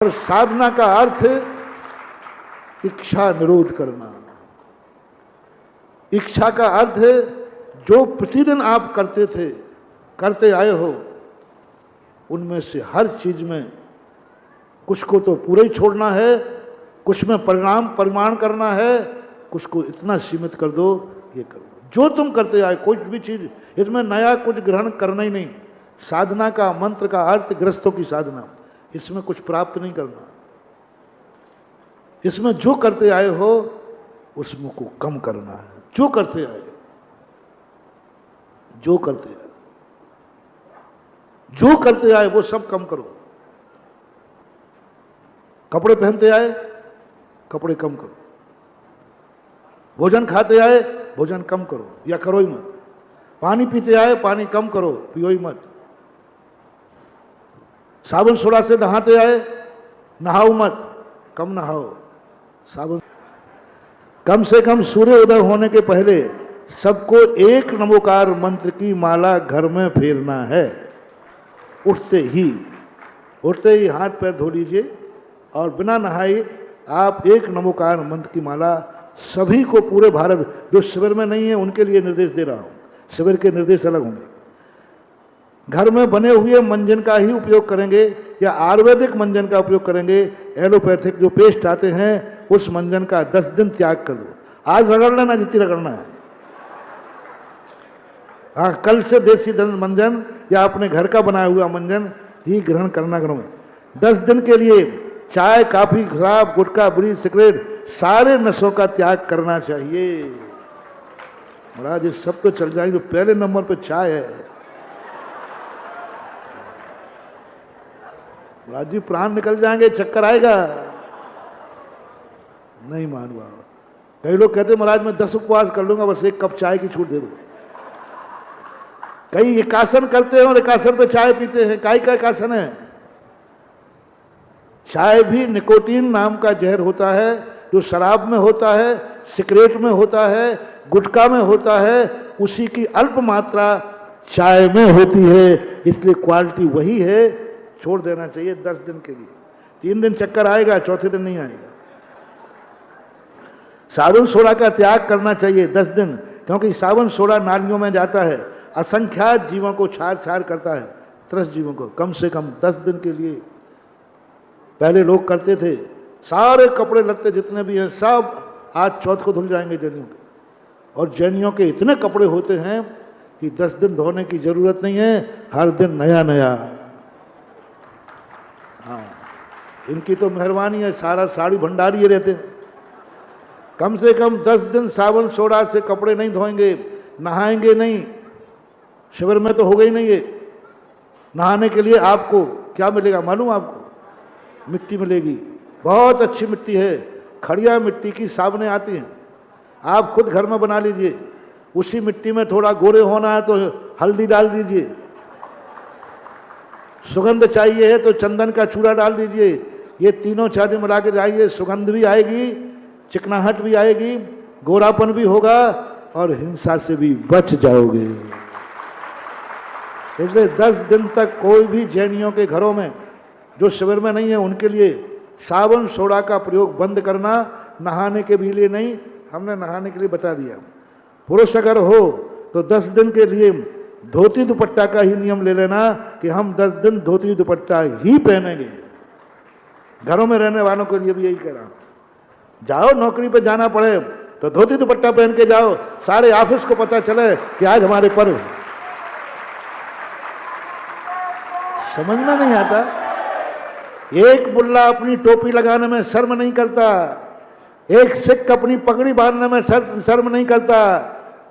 और साधना का अर्थ इच्छा निरोध करना। इच्छा का अर्थ है जो प्रतिदिन आप करते थे, करते आए हो, उनमें से हर चीज में कुछ को तो पूरा ही छोड़ना है, कुछ में परिमाण करना है, कुछ को इतना सीमित कर दो, ये कर दो। जो तुम करते आए कोई भी चीज, इसमें नया कुछ ग्रहण करना ही नहीं। साधना का मंत्र का अर्थ गृहस्थों की साधना, इसमें कुछ प्राप्त नहीं करना। इसमें जो करते आए हो उसमें को कम करना है। जो करते आए, जो करते आए, जो करते आए वो सब कम करो। कपड़े पहनते आए, कपड़े कम करो। भोजन खाते आए, भोजन कम करो या करो ही मत। पानी पीते आए, पानी कम करो, पियो ही मत। साबुन सोडा से नहाते आए, नहाओ मत, कम नहाओ। साबुन कम से कम सूर्योदय होने के पहले सबको एक नमोकार मंत्र की माला घर में फेरना है। उठते ही हाथ पैर धो लीजिए और बिना नहाए आप एक नमोकार मंत्र की माला सभी को, पूरे भारत, जो शिविर में नहीं है उनके लिए निर्देश दे रहा हूं। शिविर के निर्देश अलग होंगे। घर में बने हुए मंजन का ही उपयोग करेंगे या आयुर्वेदिक मंजन का उपयोग करेंगे। एलोपैथिक जो पेस्ट आते हैं उस मंजन का 10 दिन त्याग कर दो। आज रगड़ लेना जितनी रगड़ना है। हाँ, कल से देसी मंजन या अपने घर का बनाया हुआ मंजन ही ग्रहण करना करो। 10 दिन के लिए चाय, काफी, शराब, गुटखा, बीड़ी, सिगरेट, सारे नशों का त्याग करना चाहिए। महाराज ये सब तो चल जाएंगे, पहले नंबर पे चाय है। महाराज जी प्राण निकल जाएंगे, चक्कर आएगा। नहीं मानवा। कई लोग कहते महाराज मैं 10 उपवास कर लूंगा, बस 1 कप चाय की छूट दे दो। कई एकासन करते हैं और एकासन पे चाय पीते हैं। काय का एकासन है? चाय भी निकोटीन नाम का जहर होता है, जो शराब में होता है, सिगरेट में होता है, गुटखा में होता है, उसी की अल्प मात्रा चाय में होती है। इसलिए क्वालिटी वही है, छोड़ देना चाहिए 10 दिन के लिए। 3 दिन चक्कर आएगा, चौथे दिन नहीं आएगा। साबुन सोडा का त्याग करना चाहिए 10 दिन, क्योंकि साबुन सोडा नालियों में जाता है, असंख्यात जीवों को छाड़ करता है, त्रस्त जीवों को। कम से कम 10 दिन के लिए। पहले लोग करते थे, सारे कपड़े लत्ते जितने भी हैं सब आज चौथ को धुल जाएंगे जैनियों के। और जैनियों के इतने कपड़े होते हैं कि 10 दिन धोने की जरूरत नहीं है, हर दिन नया नया। हाँ, इनकी तो मेहरबानी है, सारा साड़ी भंडारी रहते हैं। कम से कम 10 दिन साबुन सोडा से कपड़े नहीं धोएंगे, नहाएंगे नहीं। शिविर में तो होगा ही नहीं ये। नहाने के लिए आपको क्या मिलेगा मालूम? आपको मिट्टी मिलेगी, बहुत अच्छी मिट्टी है। खड़िया मिट्टी की साबुनें आती हैं, आप खुद घर में बना लीजिए। उसी मिट्टी में थोड़ा गोरे होना है तो हल्दी डाल दीजिए। सुगंध चाहिए है तो चंदन का चूड़ा डाल दीजिए। ये तीनों चीजें मिला के जाइए, सुगंध भी आएगी, चिकनाहट भी आएगी, गोरापन भी होगा और हिंसा से भी बच जाओगे। इसलिए 10 दिन तक कोई भी जैनियों के घरों में, जो शिविर में नहीं है उनके लिए साबुन सोडा का प्रयोग बंद करना। नहाने के भी लिए नहीं, हमने नहाने के लिए बता दिया। पुरुष अगर हो तो 10 दिन के लिए धोती दुपट्टा का ही नियम ले लेना कि हम 10 दिन धोती दुपट्टा ही पहनेंगे। घरों में रहने वालों के लिए भी यही कह रहा हूं। जाओ नौकरी पे जाना पड़े तो धोती दुपट्टा पहन के जाओ, सारे ऑफिस को पता चले कि आज हमारे पर्व। समझ में नहीं आता। एक मुल्ला अपनी टोपी लगाने में शर्म नहीं करता, एक सिख अपनी पगड़ी बांधने में शर्म नहीं करता।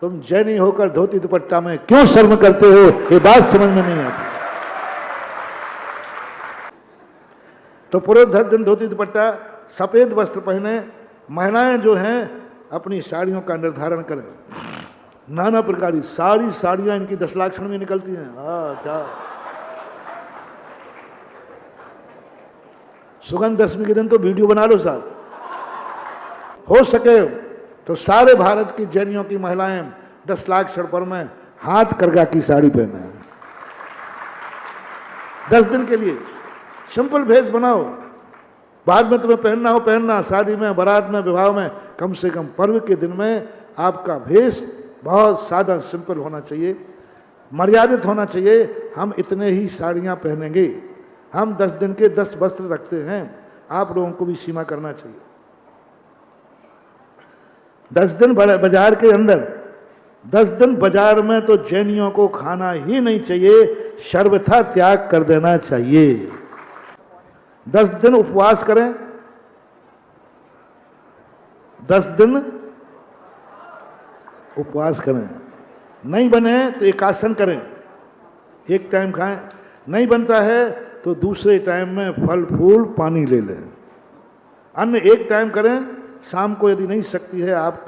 तुम जैनी होकर धोती दुपट्टा में क्यों शर्म करते हो? ये बात समझ में नहीं आती। तो पूरे 10 दिन धोती दुपट्टा, सफेद वस्त्र पहने। महिलाएं जो हैं अपनी साड़ियों का निर्धारण करें। नाना प्रकार की सारी साड़ियां इनकी 10 लाख में निकलती हैं। क्या सुगंध दशमी के दिन तो वीडियो बना लो साहब। हो सके तो सारे भारत की जैनियों की महिलाएं 10 लाख पर में हाथ करगा की साड़ी पहने। 10 दिन के लिए सिंपल भेष बनाओ। बाद में तुम्हें पहनना हो पहनना, शादी में, बारात में, विवाह में, कम से कम पर्व के दिन में आपका भेष बहुत सादा सिंपल होना चाहिए, मर्यादित होना चाहिए। हम इतने ही साड़ियाँ पहनेंगे, हम 10 दिन के 10 वस्त्र रखते हैं, आप लोगों को भी सीमा करना चाहिए। 10 दिन बाजार के अंदर, 10 दिन बाजार में तो जैनियों को खाना ही नहीं चाहिए, सर्वथा त्याग कर देना चाहिए। 10 दिन उपवास करें, 10 दिन उपवास करें, नहीं बने तो एकासन करें, एक टाइम खाएं, नहीं बनता है तो दूसरे टाइम में फल फूल पानी ले लें। अन्न एक टाइम करें, शाम को यदि नहीं सकती है, आप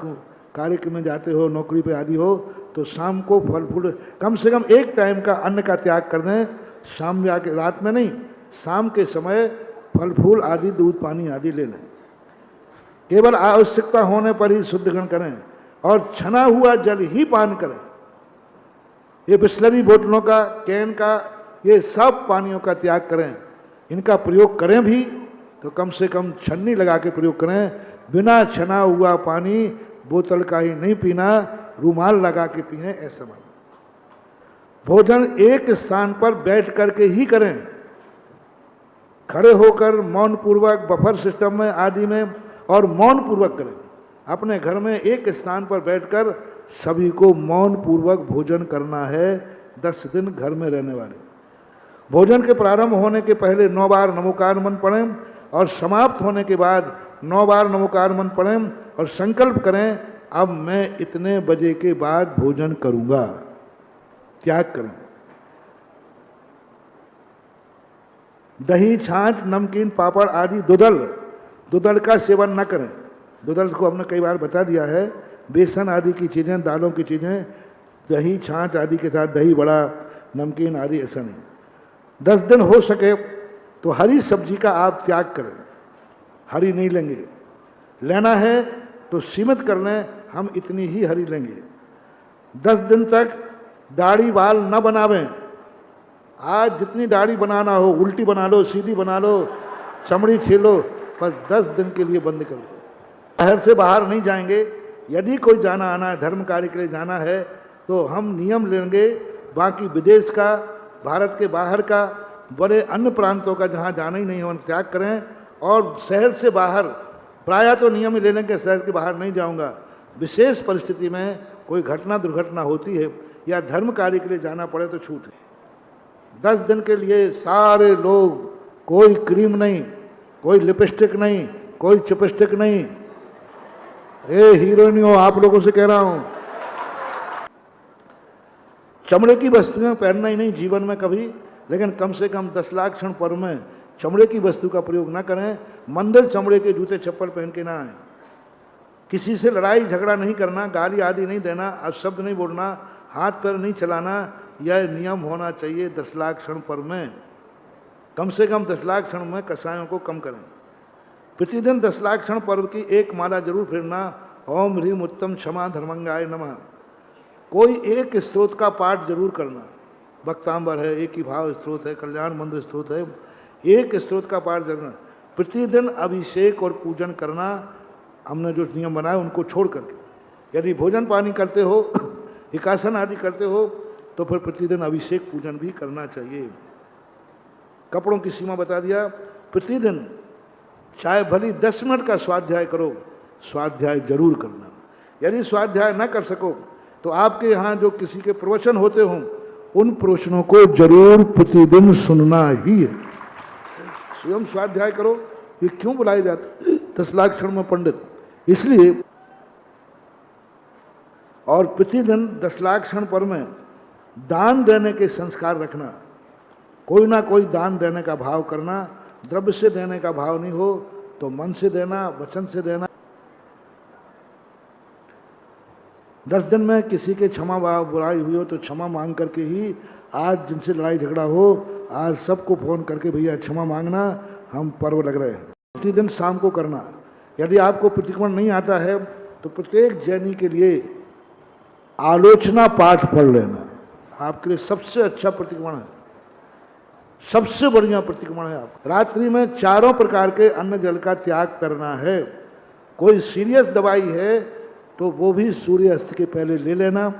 कार्य में जाते हो, नौकरी पे आदि हो, तो शाम को फल फूल कम से कम एक टाइम का अन्न का त्याग कर दें। शाम में आके, रात में नहीं, शाम के समय फल फूल आदि, दूध पानी आदि ले लें। केवल आवश्यकता होने पर ही शुद्ध ग्रहण करें और छना हुआ जल ही पान करें। ये बिस्लरी बोतलों का, कैन का, ये सब पानियों का त्याग करें। इनका प्रयोग करें भी तो कम से कम छन्नी लगा के प्रयोग करें। बिना छना हुआ पानी बोतल का ही नहीं पीना, रूमाल लगा के पिएं, ऐसा मानो। भोजन एक स्थान पर बैठ करके ही करें, खड़े होकर मौन पूर्वक बफर सिस्टम में आदि में, और मौन पूर्वक करें। अपने घर में एक स्थान पर बैठकर सभी को मौन पूर्वक भोजन करना है। 10 दिन घर में रहने वाले भोजन के प्रारंभ होने के पहले 9 बार नमोकार मंत्र पढ़ें और समाप्त होने के बाद 9 बार नमोकार मंत्र पढ़ें और संकल्प करें, अब मैं इतने बजे के बाद भोजन करूंगा। त्याग करें। दही, छाछ, नमकीन, पापड़ आदि दुदल का सेवन न करें। दुदल को हमने कई बार बता दिया है, बेसन आदि की चीज़ें, दालों की चीज़ें, दही, छाछ आदि के साथ दही बड़ा, नमकीन आदि ऐसा नहीं। 10 दिन हो सके तो हरी सब्जी का आप त्याग करें, हरी नहीं लेंगे। लेना है तो सीमित कर लें, हम इतनी ही हरी लेंगे। 10 दिन तक दाढ़ी बाल न बनावें। आज जितनी दाढ़ी बनाना हो, उल्टी बना लो, सीधी बना लो, चमड़ी छीलो, पर 10 दिन के लिए बंद कर दो। शहर से बाहर नहीं जाएंगे। यदि कोई जाना आना है, धर्म कार्य के लिए जाना है, तो हम नियम लेंगे। बाकी विदेश का, भारत के बाहर का, बड़े अन्य प्रांतों का जहाँ जाना ही नहीं है, उन्हें त्याग करें। और शहर से बाहर प्रायः तो नियम ही ले लें कि शहर के बाहर नहीं जाऊँगा। विशेष परिस्थिति में कोई घटना दुर्घटना होती है या धर्म कार्य के लिए जाना पड़े तो छूट है। 10 दिन के लिए सारे लोग, कोई क्रीम नहीं, कोई लिपस्टिक नहीं, कोई चिपस्टिक नहीं। ए हीरोइनियों, आप लोगों से कह रहा हूं, चमड़े की वस्तुएं पहनना ही नहीं जीवन में कभी, लेकिन कम से कम 10 लाख क्षण पर्व में चमड़े की वस्तु का प्रयोग न करें। मंदिर चमड़े के जूते चप्पल पहन के ना आए। किसी से लड़ाई झगड़ा नहीं करना, गाली आदि नहीं देना, अपशब्द नहीं बोलना, हाथ पैर नहीं चलाना, यह नियम होना चाहिए 10 लाख क्षण पर्व में। कम से कम 10 लाख क्षण में कसायों को कम करें। प्रतिदिन 10 लाख क्षण पर्व की एक माला जरूर फेरना। ओम ह्रीम उत्तम क्षमा धर्मंगाय नमः। कोई एक स्त्रोत का पाठ जरूर करना। भक्तांबर है, एक ही भाव स्त्रोत है, कल्याण मंत्र स्त्रोत है, एक स्त्रोत का पाठ करना। प्रतिदिन अभिषेक और पूजन करना। हमने जो नियम बनाए उनको छोड़ करके, यदि भोजन पानी करते हो, एकासन आदि करते हो, तो फिर प्रतिदिन अभिषेक पूजन भी करना चाहिए। कपड़ों की सीमा बता दिया। प्रतिदिन चाहे भली 10 मिनट का स्वाध्याय करो, स्वाध्याय जरूर करना। यदि स्वाध्याय न कर सको तो आपके यहाँ जो किसी के प्रवचन होते हों, उन प्रवचनों को जरूर प्रतिदिन सुनना ही है। स्वयं स्वाध्याय करो। ये क्यों बुलाए जाते 10 लाख क्षण में पंडित? इसलिए। और प्रतिदिन 10 लाख क्षण पर में दान देने के संस्कार रखना। कोई ना कोई दान देने का भाव करना। द्रव्य से देने का भाव नहीं हो तो मन से देना, वचन से देना। 10 दिन में किसी के क्षमा बुराई हुई हो तो क्षमा मांग करके ही, आज जिनसे लड़ाई झगड़ा हो, आज सबको फोन करके भैया क्षमा मांगना, हम पर्व लग रहे हैं। प्रतिदिन शाम को करना। यदि आपको प्रतिक्रमण नहीं आता है तो प्रत्येक जैनी के लिए आलोचना पाठ पढ़ लेना, आपके लिए सबसे अच्छा प्रतिक्रमण है। सबसे बढ़िया प्रतिक्रमण है आप। रात्रि में 4 प्रकार के अन्न जल का त्याग करना है। कोई सीरियस दवाई है तो वो भी सूर्य अस्त के पहले ले लेना,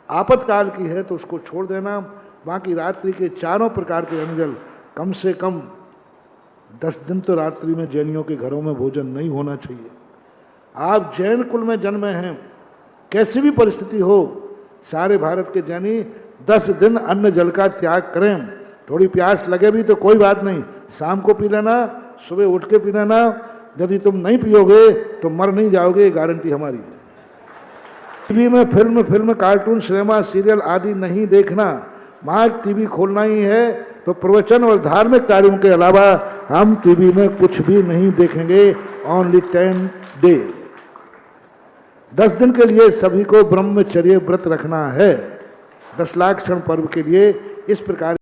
आपातकाल की है तो उसको छोड़ देना। बाकी रात्रि के 4 प्रकार के अन्न जल कम से कम 10 दिन तो रात्रि में जैनियों के घरों में भोजन नहीं होना चाहिए। आप जैन कुल में जन्मे हैं, कैसी भी परिस्थिति हो, सारे भारत के जैनी 10 दिन अन्न जल का त्याग करें। थोड़ी प्यास लगे भी तो कोई बात नहीं, शाम को पी लेना, सुबह उठ के पी लेना। यदि तुम नहीं पियोगे तो मर नहीं जाओगे, गारंटी हमारी है। टीवी में फिल्म कार्टून सिनेमा सीरियल आदि नहीं देखना। वहाँ टीवी खोलना ही है तो प्रवचन और धार्मिक कार्यों के अलावा हम टीवी में कुछ भी नहीं देखेंगे। ओनली 10 डे, 10 दिन के लिए सभी को ब्रह्मचर्य व्रत रखना है। 10 लाख क्षण पर्व के लिए इस प्रकार